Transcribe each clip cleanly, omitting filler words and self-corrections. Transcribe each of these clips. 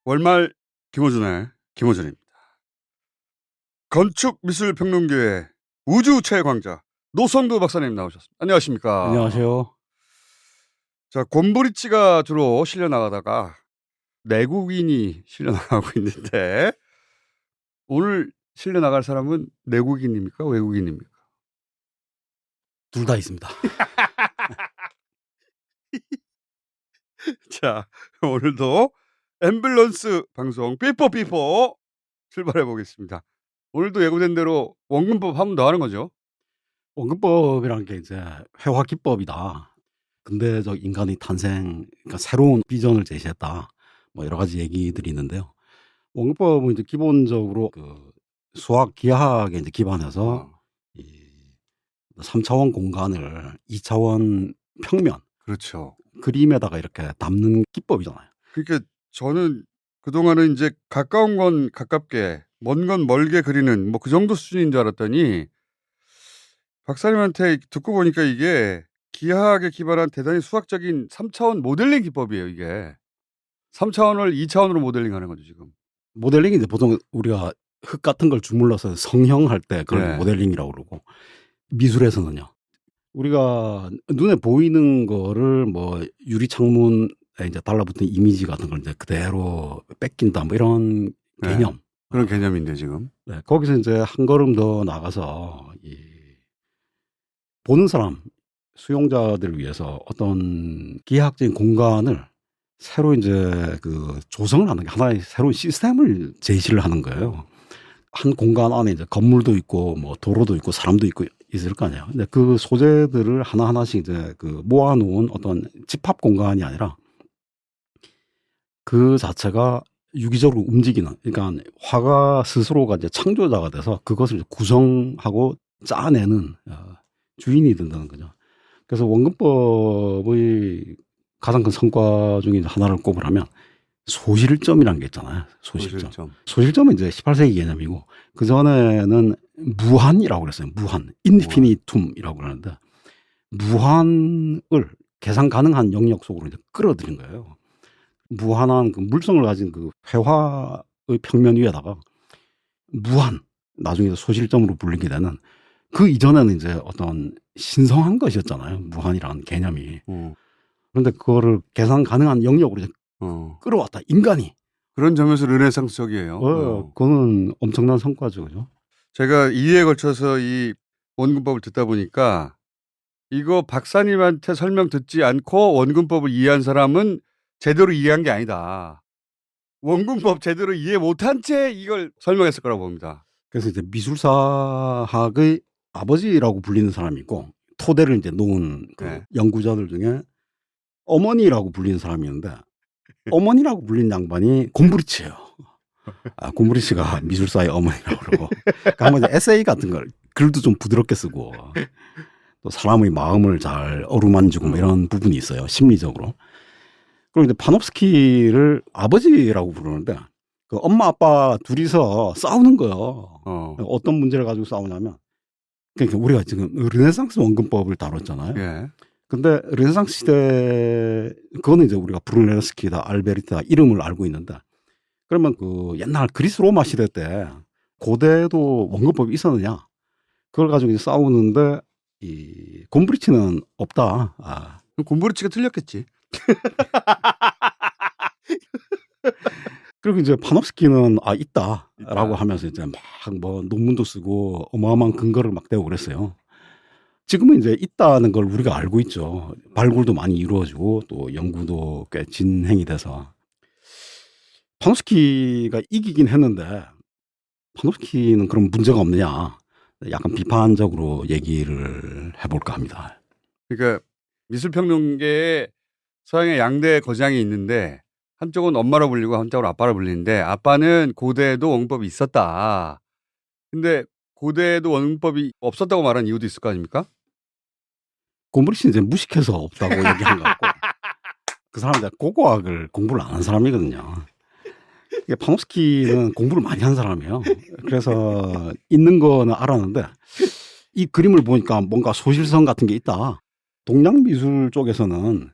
월말 김어준입니다. 건축미술평론계의 우주 최강자 노성도 박사님 나오셨습니다. 안녕하십니까? 안녕하세요. 자, 곰브리치가 주로 실려 나가다가 내국인이 실려 나가고 있는데 오늘 실려 나갈 사람은 내국인입니까? 외국인입니까? 둘 다 있습니다. 자, 오늘도 앰뷸런스 방송 삐뽀삐뽀 출발해 보겠습니다. 오늘도 예고된 대로 원근법 한 번 더 하는 거죠? 원근법이라는 게 이제 회화 기법이다. 근대적 인간의 탄생, 그러니까 새로운 비전을 제시했다. 뭐 여러 가지 얘기들이 있는데요. 원근법은 이제 기본적으로 그 수학 기하학에 이제 기반해서 이 3차원 공간을 2차원 평면, 그렇죠. 그림에다가 이렇게 담는 기법이잖아요. 그러니까 저는 그동안은 이제 가까운 건 가깝게, 먼 건 멀게 그리는 뭐 그 정도 수준인 줄 알았더니 박사님한테 듣고 보니까 이게 기하학에 기반한 대단히 수학적인 3차원 모델링 기법이에요, 이게. 3차원을 2차원으로 모델링하는 거죠, 지금. 모델링이 이제 보통 우리가 흙 같은 걸 주물러서 성형할 때 그걸 네. 모델링이라고 그러고, 미술에서는요. 우리가 눈에 보이는 거를 뭐 유리 창문에 이제 달라붙은 이미지 같은 걸 이제 그대로 뺏긴다 뭐 이런 네. 개념. 그런 개념인데 지금. 네, 거기서 이제 한 걸음 더 나가서 이 보는 사람, 수용자들을 위해서 어떤 기하학적인 공간을 새로 이제 그 조성을 하는 게 하나의 새로운 시스템을 제시를 하는 거예요. 한 공간 안에 이제 건물도 있고 뭐 도로도 있고 사람도 있고 있을 거 아니에요. 근데 그 소재들을 하나하나씩 이제 그 모아놓은 어떤 집합 공간이 아니라 그 자체가 유기적으로 움직이는, 그러니까 화가 스스로가 이제 창조자가 돼서 그것을 이제 구성하고 짜내는 주인이 된다는 거죠. 그래서 원근법의 가장 큰 성과 중에 하나를 꼽으라면 소실점이라는 게 있잖아요. 소실점. 소실점은 이제 18세기 개념이고, 그전에는 무한이라고 그랬어요. 무한. 인피니툼이라고 그러는데, 무한을 계산 가능한 영역 속으로 이제 끌어들인 거예요. 무한한 그 물성을 가진 그 회화의 평면 위에다가 무한, 나중에 소실점으로 불리게 되는, 그 이전에는 이제 어떤 신성한 것이었잖아요. 무한이라는 개념이. 그런데 그거를 계산 가능한 영역으로 이제 끌어왔다. 인간이. 그런 점에서 르네상스적이에요. 그거는 엄청난 성과죠. 그죠? 제가 2회에 걸쳐서 이 원근법을 듣다 보니까 이거 박사님한테 설명 듣지 않고 원근법을 이해한 사람은 제대로 이해한 게 아니다. 원근법 제대로 이해 못한 채 이걸 설명했을 거라고 봅니다. 그래서 이제 미술사학의 아버지라고 불리는 사람이 있고, 토대를 이제 놓은 그 연구자들 중에 어머니라고 불리는 사람이 있는데, 어머니라고 불리는 양반이 곰브리치예요. 곰브리치가 미술사의 어머니라고 그러고, 한번 에세이 같은 걸, 글도 좀 부드럽게 쓰고, 또 사람의 마음을 잘 어루만지고 뭐 이런 부분이 있어요. 심리적으로. 그리고 이제 파놉스키를 아버지라고 부르는데, 그 엄마 아빠 둘이서 싸우는 거예요. 어떤 문제를 가지고 싸우냐면, 그러니까 우리가 지금 르네상스 원근법을 다뤘잖아요. 근데 르네상스 시대, 그거는 이제 우리가 브루넬스키다, 알베르타 이름을 알고 있는데, 그러면 그 옛날 그리스 로마 시대 때 고대도 원근법이 있었느냐? 그걸 가지고 이제 싸우는데, 이 곰브리치는 없다. 곰브리치가 틀렸겠지. 그리고 이제 파놉스키는 있다라고 하면서 이제 막 뭐 논문도 쓰고 어마어마한 근거를 막 대고 그랬어요. 지금은 이제 있다는 걸 우리가 알고 있죠. 발굴도 많이 이루어지고 또 연구도 꽤 진행이 돼서. 파놉스키가 이기긴 했는데, 파놉스키는 그런 문제가 없느냐, 약간 비판적으로 얘기를 해볼까 합니다. 그러니까 미술평론계에 서양의 양대 거장이 있는데 한쪽은 엄마로 불리고 한쪽은 아빠로 불리는데, 아빠는 고대에도 원근법이 있었다. 근데 고대에도 원근법이 없었다고 말한 이유도 있을 거 아닙니까? 곰브리치는 이제 무식해서 없다고 얘기한 것 같고, 그 사람은 고고학을 공부를 안 한 사람이거든요. 파놉스키는 공부를 많이 한 사람이에요. 그래서 있는 거는 알았는데, 이 그림을 보니까 뭔가 소실성 같은 게 있다. 동양 미술 쪽에서는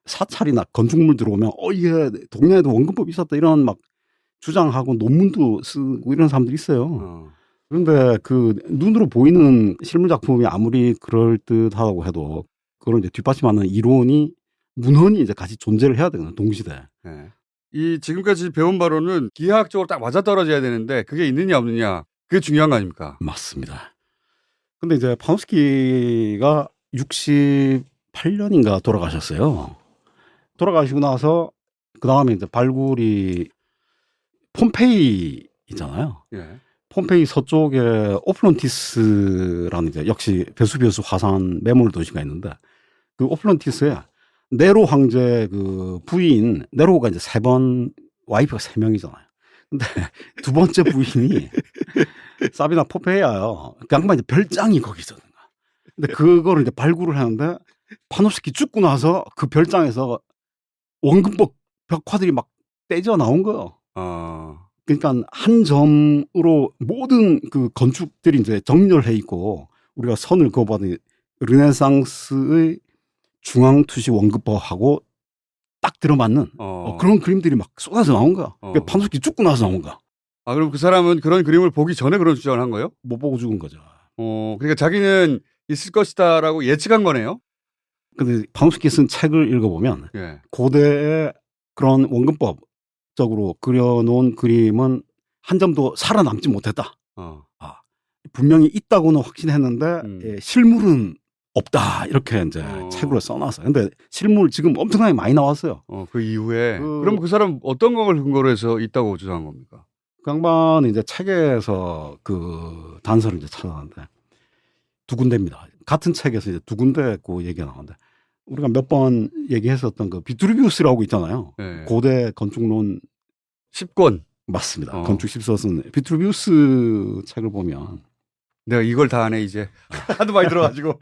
사찰이나 건축물 들어오면 이게 동양에도 원근법이 있었다, 이런 막 주장하고 논문도 쓰고 이런 사람들이 있어요. 어. 그런데 그 눈으로 보이는 실물 작품이 아무리 그럴 듯하다고 해도 그걸 이제 뒷받침하는 이론이 문헌이 이제 같이 존재를 해야 되거든요. 동시대. 네. 이 지금까지 배운 바로는 기하학적으로 딱 맞아떨어져야 되는데 그게 있느냐 없느냐 그게 중요한 거 아닙니까? 맞습니다. 근데 이제 파노스키가 68년인가 돌아가셨어요. 돌아가시고 나서 그 다음에 이제 발굴이 폼페이 있잖아요. 예. 폼페이 서쪽에 오플런티스라는 이제 역시 베수비우스 화산 매몰 도시가 있는데 그 오플런티스에 네로 황제 그 부인 네로가 이제 3번 와이프가 3명이잖아요. 근데 두 번째 부인이 사비나 포페이아요. 그 양반 이제 별장이 거기 있었는 거야. 근데 그거를 이제 발굴을 하는데 파노스키 죽고 나서 그 별장에서 원근법 벽화들이 막 떼져 나온 거예요. 그러니까 한 점으로 모든 그 건축들이 이제 정렬해 있고 우리가 선을 그어봐도 르네상스의 중앙투시 원근법하고 딱 들어맞는 그런 그림들이 막 쏟아져 나온 거야. 그러니까 파노스키 죽고 나서 나온 거야. 아, 그럼 그 사람은 그런 그림을 보기 전에 그런 주장을 한 거예요? 못 보고 죽은 거죠. 그러니까 자기는 있을 것이다라고 예측한 거네요? 근데 파노스키 쓴 책을 읽어보면 예. 고대의 그런 원근법적으로 그려놓은 그림은 한 점도 살아남지 못했다. 분명히 있다고는 확신했는데 실물은 없다. 이렇게 이제 책으로 써놨어요. 근데 실물 지금 엄청나게 많이 나왔어요. 그 이후에. 그럼 그 사람 어떤 걸 근거로 해서 있다고 주장한 겁니까? 그 양반은 이제 책에서 그 단서를 이제 찾아놨는데 두 군데입니다. 같은 책에서 이제 두 군데 그 얘기가 나오는데 우리가 몇 번 얘기했었던 그 비트루비우스라고 있잖아요. 네. 고대 건축론 10권. 맞습니다. 건축 10서 쓴 비트루비우스 책을 보면 내가 이걸 다 아네 이제. 하도 많이 들어가지고.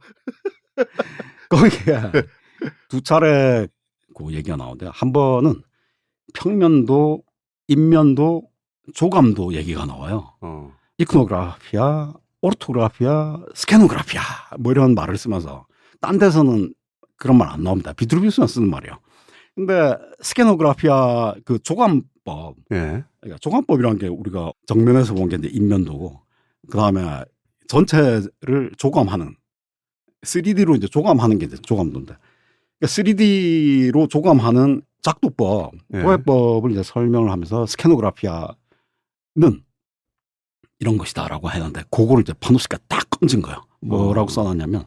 거기에 두 차례 그 얘기가 나오는데 한 번은 평면도, 인면도, 조감도 얘기가 나와요. 이코노그라피아, 오르토그라피아, 스케노그라피아 뭐 이런 말을 쓰면서 딴 데서는 그런 말 안 나옵니다. 비트루비우스만 쓰는 말이에요. 근데 스케노그라피아 그 조감법, 그러니까 조감법이라는 게 우리가 정면에서 본 게 이제 인면도고 그 다음에 전체를 조감하는 3D로 이제 조감하는 게 이제 조감도인데 그러니까 3D로 조감하는 작도법, 도해법을 이제 설명을 하면서 스케노그라피아는 이런 것이다라고 했는데 그거를 이제 파노스키가 딱 얹은 거예요. 뭐라고 써놨냐면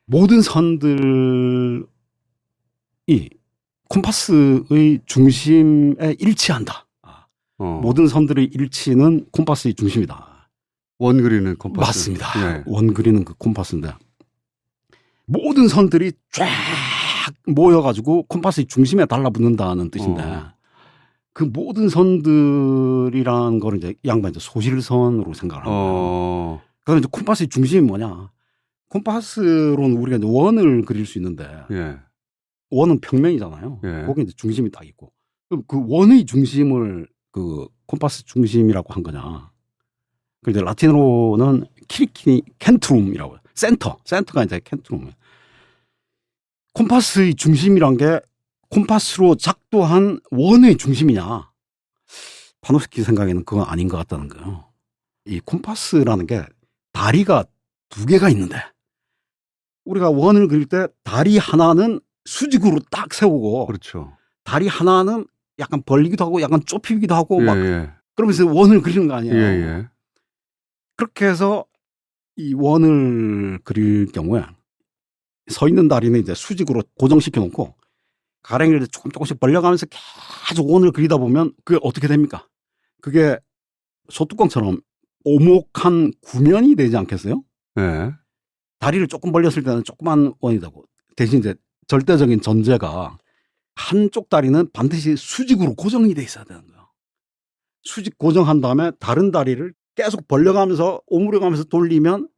모든 선들이 콤파스의 중심에 일치한다. 모든 선들의 일치는 콤파스의 중심이다. 원 그리는 콤파스. 맞습니다. 네. 원 그리는 그 콤파스인데 모든 선들이 쫙 모여가지고 콤파스의 중심에 달라붙는다는 뜻인데 그 모든 선들이란 거를 이제 양반 이제 소실선으로 생각을 합니다. 그다음에 이제 콤파스의 중심이 뭐냐? 콤파스로는 우리가 이제 원을 그릴 수 있는데 원은 평면이잖아요. 거기 이제 중심이 딱 있고 그럼 그 원의 중심을 그 콤파스 중심이라고 한 거냐? 그 이제 라틴어로는 키리키니 켄트룸이라고 센터가 이제 켄트룸. 콤파스의 중심이란 게 콤파스로 작도한 원의 중심이냐? 파노스키 생각에는 그건 아닌 것 같다는 거예요. 이 콤파스라는 게 다리가 2개가 있는데 우리가 원을 그릴 때 다리 하나는 수직으로 딱 세우고 그렇죠. 다리 하나는 약간 벌리기도 하고 약간 좁히기도 하고 막 그러면서 원을 그리는 거 아니에요. 그렇게 해서 이 원을 그릴 경우에 서 있는 다리는 이제 수직으로 고정시켜 놓고 가랭이를 조금씩 벌려가면서 계속 원을 그리다 보면 그게 어떻게 됩니까? 그게 소뚜껑처럼 오목한 구면이 되지 않겠어요? 다리를 조금 벌렸을 때는 조그만 원이 되고 대신 이제 절대적인 전제가 한쪽 다리는 반드시 수직으로 고정이 돼 있어야 되는 거예요. 수직 고정한 다음에 다른 다리를 계속 벌려가면서 오므려가면서 돌리면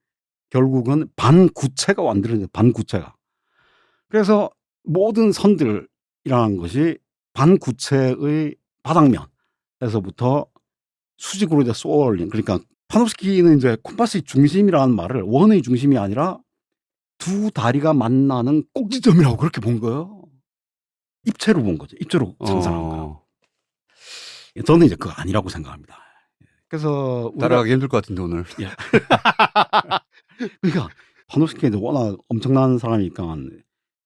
결국은 반구체가 만들어져요. 반구체가. 그래서 모든 선들이라는 것이 반구체의 바닥면에서부터 수직으로 이제 쏘아올린. 그러니까 파노스키는 이제 콤파스의 중심이라는 말을 원의 중심이 아니라 두 다리가 만나는 꼭지점이라고 그렇게 본 거예요. 입체로 본 거죠. 입체로 상상한 거예요. 저는 이제 그거 아니라고 생각합니다. 그래서 따라가기 힘들 것 같은데 오늘. 예. 그러니까 파노스키가 이제 워낙 엄청난 사람이니까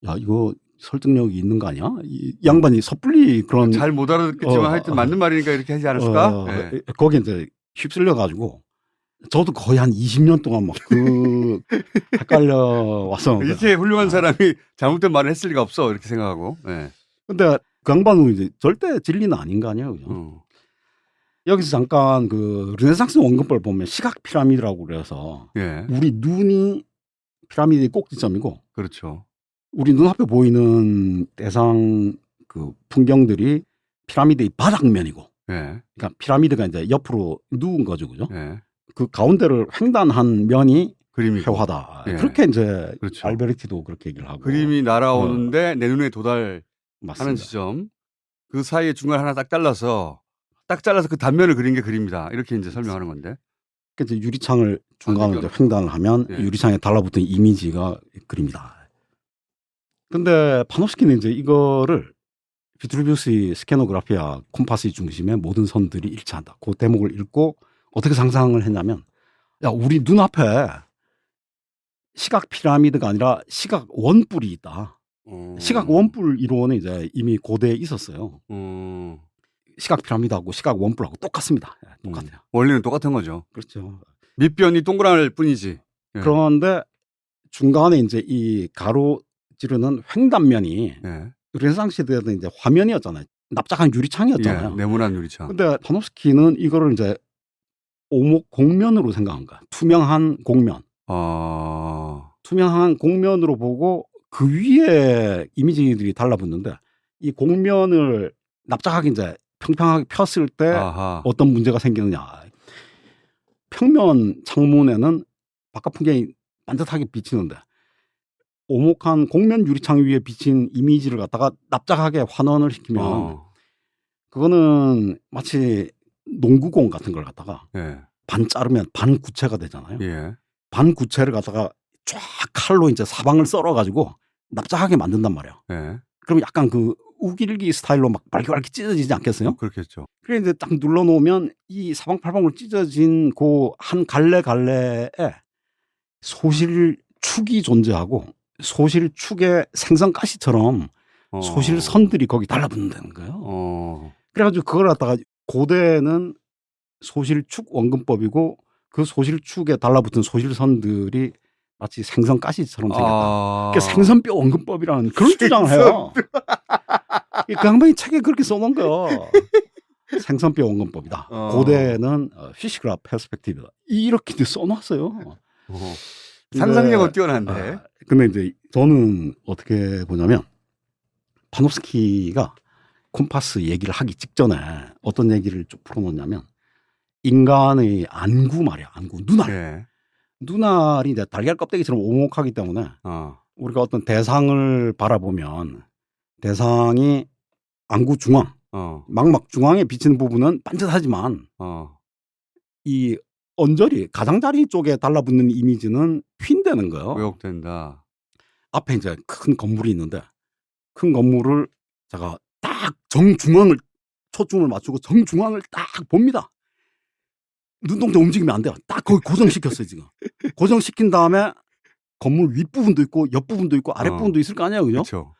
야 이거 설득력이 있는 거 아니야? 이 양반이 섣불리 그런 잘 못 알아듣겠지만 하여튼 맞는 말이니까 이렇게 하지 않았을까? 네. 거기에 이제 휩쓸려 가지고 저도 거의 한 20년 동안 막 헷갈려 왔었는데. 이렇게 훌륭한 사람이 잘못된 말을 했을 리가 없어 이렇게 생각하고. 네. 근데 그 양반은 이제 절대 진리는 아닌 거 아니에요, 그죠? 여기서 잠깐 그 르네상스 원근법을 보면 시각 피라미드라고 그래서 예. 우리 눈이 피라미드의 꼭지점이고, 그렇죠. 우리 눈앞에 보이는 대상 그 풍경들이 피라미드의 바닥면이고, 예. 그러니까 피라미드가 이제 옆으로 누운 거죠, 그죠? 예. 그 가운데를 횡단한 면이 그림이 표화다. 예. 그렇게 이제 그렇죠. 알베르티도 그렇게 얘기를 하고. 그림이 날아오는데 내 눈에 도달하는 맞습니다. 지점 그 사이에 중간 하나 딱 잘라서 그 단면을 그린 게 그림이다. 이렇게 이제 설명하는 건데. 그래서 유리창을 중간으로 이제 횡단을 하면 예. 유리창에 달라붙은 이미지가 그림이다. 근데 파노스키는 이제 이거를 비트루비우스의 스케노그라피아 콤파스의 중심에 모든 선들이 일치한다. 그 대목을 읽고 어떻게 상상을 했냐면, 야, 우리 눈앞에 시각 피라미드가 아니라 시각 원뿔이 있다. 시각 원뿔 이론은 이제 이미 고대에 있었어요. 시각 피라미드하고 시각 원뿔하고 똑같습니다. 똑같아요. 원리는 똑같은 거죠. 그렇죠. 밑변이 동그라밀 뿐이지. 예. 그런데 중간에 이제 이 가로지르는 횡단면이 예. 르네상스 시대에는 이제 화면이었잖아요. 납작한 유리창이었잖아요. 예. 네모난 유리창. 근데 파노스키는 이거를 이제 오목 공면으로 생각한 거야. 투명한 공면. 투명한 공면으로 보고 그 위에 이미지들이 달라붙는데 이 공면을 납작하게 이제 평평하게 폈을 때 아하. 어떤 문제가 생기느냐. 평면 창문에는 바깥 풍경이 반듯하게 비치는데 오목한 공면 유리창 위에 비친 이미지를 갖다가 납작하게 환원을 시키면 그거는 마치 농구공 같은 걸 갖다가 예. 반 자르면 반 구체가 되잖아요. 예. 반 구체를 갖다가 쫙 칼로 이제 사방을 썰어가지고 납작하게 만든단 말이에요. 예. 그럼 약간 그 우길기 스타일로 막 발기발기 찢어지지 않겠어요? 그렇겠죠. 그래 이제 딱 눌러놓으면 이 사방팔방으로 찢어진 그 한 갈래갈래에 소실축이 존재하고 소실축의 생선가시처럼 소실선들이 거기 달라붙는다는 거예요. 그래가지고 그걸 갖다가 고대는 소실축 원근법이고 그 소실축에 달라붙은 소실선들이 마치 생선가시처럼 생겼다. 그러니까 생선뼈 원근법이라는 그런 주장을 해요. 그 양반이 책에 그렇게 써놓은 거예요. 생선뼈 원근법이다. 고대는 피시그라 페스펙티브다. 이렇게 써놨어요. 상상력은 뛰어난데. 근데 이제 저는 어떻게 보냐면 파노스키가 콤파스 얘기를 하기 직전에 어떤 얘기를 쭉 풀어놓냐면 인간의 안구 말이야. 안구. 눈알. 예. 눈알이 이제 달걀 껍데기처럼 오목하기 때문에 우리가 어떤 대상을 바라보면 대상이 안구 중앙, 망막 중앙에 비치는 부분은 반듯하지만 이 언저리, 가장자리 쪽에 달라붙는 이미지는 휜다는 거예요. 왜곡된다. 앞에 이제 큰 건물이 있는데 큰 건물을 제가 딱 정중앙을 초점을 맞추고 정중앙을 딱 봅니다. 눈동자 움직이면 안 돼요. 딱 거기 고정시켰어요, 지금. 고정시킨 다음에 건물 윗부분도 있고 옆부분도 있고 아랫부분도 있을 거 아니에요, 그죠? 그렇죠.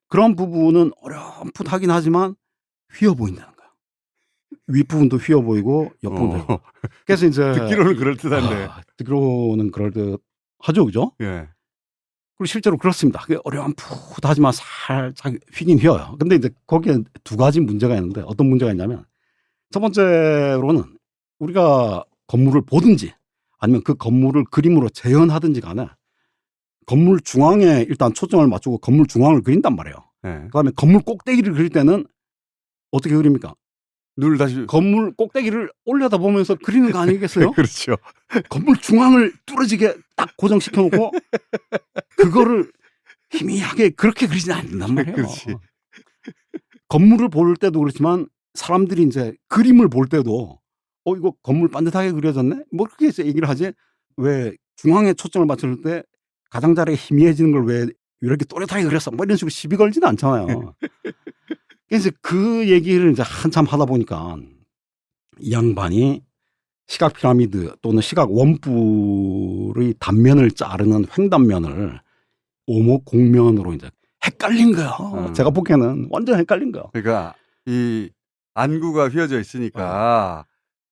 그런 부분은 어렴풋하긴 하지만 휘어 보인다는 거예요. 윗부분도 휘어 보이고 옆부분도. 그래서 이제 듣기로는 그럴듯한데. 듣기로는 그럴듯하죠, 그죠? 예. 그리고 실제로 그렇습니다. 그게 어렴풋하지만 살짝 휘긴 휘어요. 근데 이제 거기에 두 가지 문제가 있는데 어떤 문제가 있냐면 첫 번째로는 우리가 건물을 보든지 아니면 그 건물을 그림으로 재현하든지 간에 건물 중앙에 일단 초점을 맞추고 건물 중앙을 그린단 말이에요. 예. 그다음에 건물 꼭대기를 그릴 때는 어떻게 그립니까? 눈을 다시 건물 꼭대기를 올려다 보면서 그리는 거 아니겠어요? 그렇죠. 건물 중앙을 뚫어지게 딱 고정시켜 놓고 그거를 희미하게 그렇게 그리지는 않는단 말이에요. 그렇지. 건물을 볼 때도 그렇지만 사람들이 이제 그림을 볼 때도 이거 건물 반듯하게 그려졌네? 뭐 그렇게 해서 얘기를 하지. 왜 중앙에 초점을 맞출 때 가장자리가 희미해지는 걸 왜 이렇게 또렷하게 그렸어? 뭐 이런 식으로 시비 걸지는 않잖아요. 그래서 그 얘기를 이제 한참 하다 보니까 이 양반이 시각 피라미드 또는 시각 원뿔의 단면을 자르는 횡단면을 오목공면으로 이제 헷갈린 거야. 제가 보기에는 완전 헷갈린 거야. 그러니까 이 안구가 휘어져 있으니까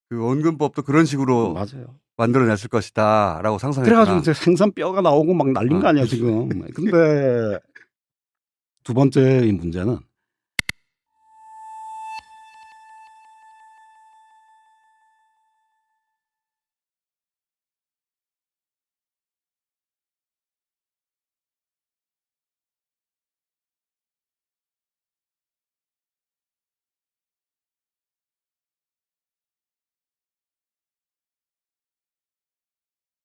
그 원근법도 그런 식으로 맞아요. 만들어냈을 것이다라고 상상했구나. 그래가지고 이제 생선뼈가 나오고 막 난린 거 아니야 지금. 근데 두 번째 문제는